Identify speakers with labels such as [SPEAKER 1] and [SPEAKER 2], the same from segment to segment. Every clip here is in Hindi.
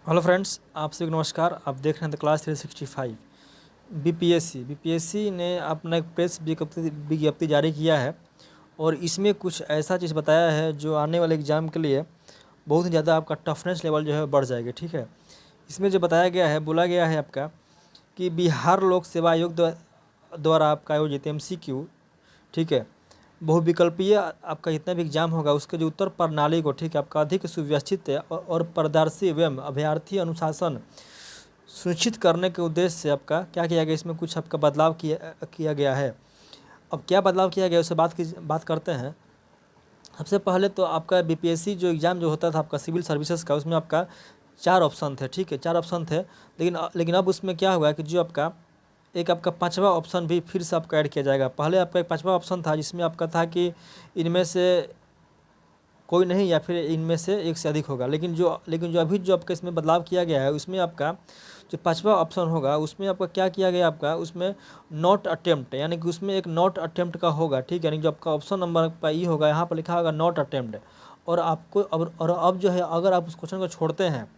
[SPEAKER 1] हेलो फ्रेंड्स, आप सभी को नमस्कार। आप देख रहे हैं द क्लास 365। बीपीएससी ने अपना एक प्रेस विज्ञप्ति जारी किया है और इसमें कुछ ऐसा चीज़ बताया है जो आने वाले एग्ज़ाम के लिए बहुत ही ज़्यादा आपका टफनेस लेवल जो है बढ़ जाएगा। ठीक है, इसमें जो बताया गया है, बोला गया है आपका कि बिहार लोक सेवा आयोग द्वारा आपका आयोजित MCQ, ठीक है, बहुविकल्पीय आपका जितना भी एग्जाम होगा उसके जो उत्तर प्रणाली को, ठीक है, आपका अधिक सुव्यवस्थित और पारदर्शी एवं अभ्यर्थी अनुशासन सुनिश्चित करने के उद्देश्य से आपका क्या किया गया, इसमें कुछ आपका बदलाव किया गया है। अब क्या बदलाव किया गया उससे बात करते हैं। सबसे पहले तो आपका बीपीएससी जो एग्ज़ाम जो होता था आपका सिविल सर्विसेज का, उसमें आपका 4 ऑप्शन थे। ठीक है, 4 ऑप्शन थे, लेकिन अब उसमें क्या हुआ कि जो आपका एक आपका 5वां ऑप्शन भी फिर से आपका ऐड किया जाएगा। पहले आपका एक 5वां ऑप्शन था जिसमें आपका था कि इनमें से कोई नहीं या फिर इनमें से एक से अधिक होगा, लेकिन जो अभी जो आपका इसमें बदलाव किया गया है उसमें आपका जो 5वां ऑप्शन होगा उसमें आपका क्या किया गया, आपका उसमें नॉट अटेम्प्ट, यानी कि उसमें एक नॉट अटेम्प्ट का होगा। ठीक है, यानी जो आपका ऑप्शन नंबर आपका ई होगा, यहाँ पर लिखा होगा नॉट अटेम्प्ट। और अब जो है, अगर आप उस क्वेश्चन को छोड़ते हैं,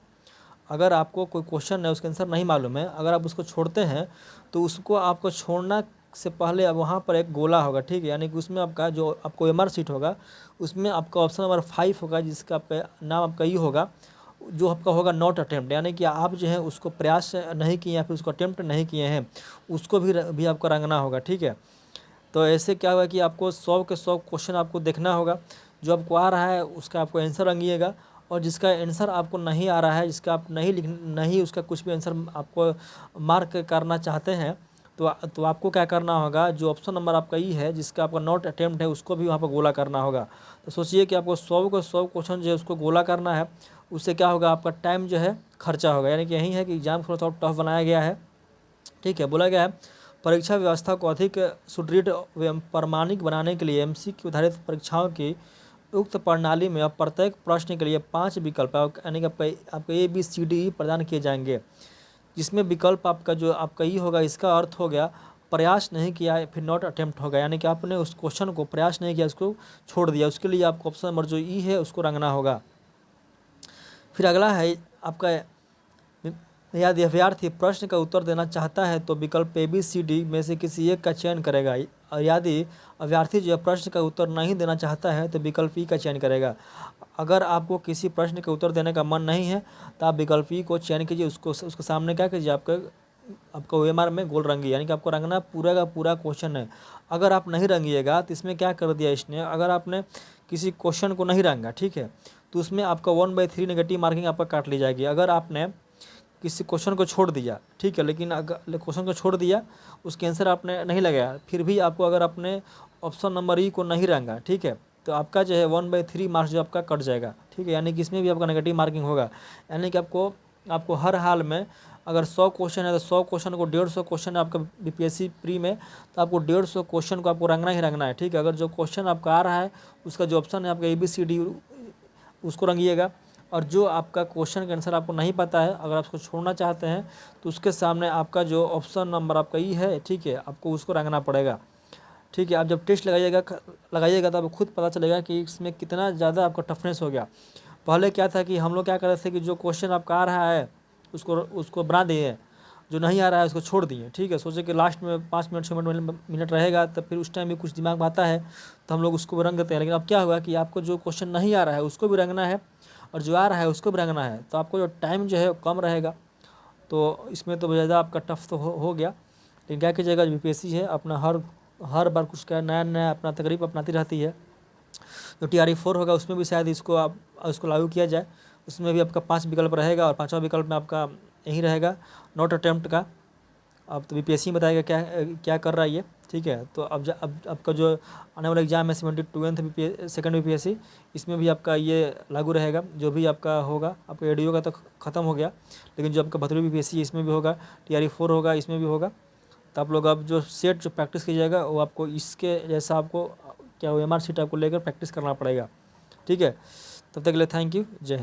[SPEAKER 1] अगर आपको कोई क्वेश्चन है उसका आंसर नहीं मालूम है, अगर आप उसको छोड़ते हैं तो उसको आपको छोड़ना से पहले अब वहाँ पर एक गोला होगा। ठीक है, यानी कि उसमें आपका जो आपको एमआर सीट होगा उसमें आपका ऑप्शन नंबर 5 होगा जिसका आपका नाम आपका ये होगा, जो आपका होगा नॉट अटेम्प्ट, यानी कि आप जो है उसको प्रयास नहीं किए या फिर उसको अटेम्प्ट नहीं किए हैं, उसको भी आपको रंगना होगा। ठीक है, तो ऐसे क्या होगा कि आपको 100 के 100 क्वेश्चन आपको देखना होगा, जो आपको आ रहा है उसका आपको आंसर रंगिएगा, और जिसका आंसर आपको नहीं आ रहा है, जिसका आप नहीं उसका कुछ भी आंसर आपको मार्क करना चाहते हैं, तो आपको क्या करना होगा, जो ऑप्शन नंबर आपका ई है जिसका आपका नॉट अटेम्प्ट है उसको भी वहाँ पर गोला करना होगा। तो सोचिए कि आपको 100 को 100 क्वेश्चन जो है उसको गोला करना है, उससे क्या होगा, आपका टाइम जो है खर्चा होगा। यानी कि यही है कि एग्ज़ाम थोड़ा सा टफ बनाया गया है। ठीक है, बोला गया है परीक्षा व्यवस्था को अधिक सुदृढ़ एवं प्रमाणिक बनाने के लिए MCQ आधारित परीक्षाओं की उक्त प्रणाली में अब प्रत्येक प्रश्न के लिए 5 विकल्प यानी कि आपका ABCD प्रदान किए जाएंगे, जिसमें विकल्प आपका जो आपका ई होगा इसका अर्थ हो गया प्रयास नहीं किया, फिर नॉट अटेम्प्ट होगा, यानी कि आपने उस क्वेश्चन को प्रयास नहीं किया, उसको छोड़ दिया, उसके लिए आपको ऑप्शन नंबर जो ई है उसको रंगना होगा। फिर अगला है आपका, यदि अभ्यर्थी प्रश्न का उत्तर देना चाहता है तो विकल्प ABCD में से किसी एक का चयन करेगा, और यदि अभ्यर्थी जो प्रश्न का उत्तर नहीं देना चाहता है तो विकल्प ई का चयन करेगा। अगर आपको किसी प्रश्न के उत्तर देने का मन नहीं है तो आप विकल्प ई को चयन कीजिए, उसके सामने क्या कीजिए, आपका OMR में गोल रंगिए, यानी कि आपको रंगना पूरा का पूरा क्वेश्चन है। अगर आप नहीं रंगिएगा तो इसमें क्या कर दिया इसने, अगर आपने किसी क्वेश्चन को नहीं रंगा, ठीक है, तो उसमें आपका 1/3 नेगेटिव मार्किंग आपका काट ली जाएगी। अगर आपने किसी क्वेश्चन को छोड़ दिया, ठीक है, लेकिन अगर क्वेश्चन को छोड़ दिया, उसके आंसर आपने नहीं लगाया, फिर भी आपको अगर आपने ऑप्शन नंबर ई को नहीं रंगा, ठीक है, तो आपका जो है 1/3 मार्क्स जो आपका कट जाएगा। ठीक है, यानी कि इसमें भी आपका नेगेटिव मार्किंग होगा। यानी कि आपको हर हाल में अगर 100 क्वेश्चन है तो 100 क्वेश्चन को 150 क्वेश्चन है आपका BPSC प्री में, तो आपको 150 क्वेश्चन को आपको रंगना ही रंगना है। ठीक है, अगर जो क्वेश्चन आपका आ रहा है उसका जो ऑप्शन है आपका ABCD उसको रंगिएगा, और जो आपका क्वेश्चन का आंसर आपको नहीं पता है, अगर आप उसको छोड़ना चाहते हैं तो उसके सामने आपका जो ऑप्शन नंबर आपका ई है, ठीक है, आपको उसको रंगना पड़ेगा। ठीक है, आप जब टेस्ट लगाइएगा तो आपको खुद पता चलेगा कि इसमें कितना ज़्यादा आपका टफनेस हो गया। पहले क्या था कि हम लोग क्या कर रहे थे कि जो क्वेश्चन आपका आ रहा है उसको बना दिए, जो नहीं आ रहा है उसको छोड़ दिए। ठीक है, सोचे कि लास्ट में 5 मिनट 6 मिनट रहेगा तो फिर उस टाइम भी कुछ दिमाग में आता है तो हम लोग उसको भी रंग देते हैं। लेकिन अब क्या हुआ कि आपको जो क्वेश्चन नहीं आ रहा है उसको भी रंगना है, और जो आ रहा है उसको भी रंगना है, तो आपको जो टाइम जो है कम रहेगा। तो इसमें तो ज़्यादा आपका टफ तो हो गया। लेकिन क्या कीजिएगा, जो BPSC है अपना हर बार कुछ का नया नया अपना तकरीब अपनाती रहती है। जो TRE 4 होगा उसमें भी शायद इसको लागू किया जाए, उसमें भी आपका 5 विकल्प रहेगा, और 5वां विकल्प में आपका यही रहेगा नॉट अटेम्प्ट का। अब तो BPSC ही बताएगा क्या क्या कर रहा है ये। ठीक है, तो अब आपका जो आने वाला एग्जाम है 72th सेकंड BPSC, इसमें भी आपका ये लागू रहेगा। जो भी आपका होगा, आपका ADO का तो ख़त्म हो गया, लेकिन जो आपका भतुरी BPSC है इसमें भी होगा, TRE 4 होगा इसमें भी होगा। तो आप लोग अब जो सेट जो प्रैक्टिस कीजिएगा वो आपको इसके जैसा आपको क्या OMR शीट आपको लेकर प्रैक्टिस करना पड़ेगा। ठीक है, तब तक के लिए थैंक यू, जय हिंद।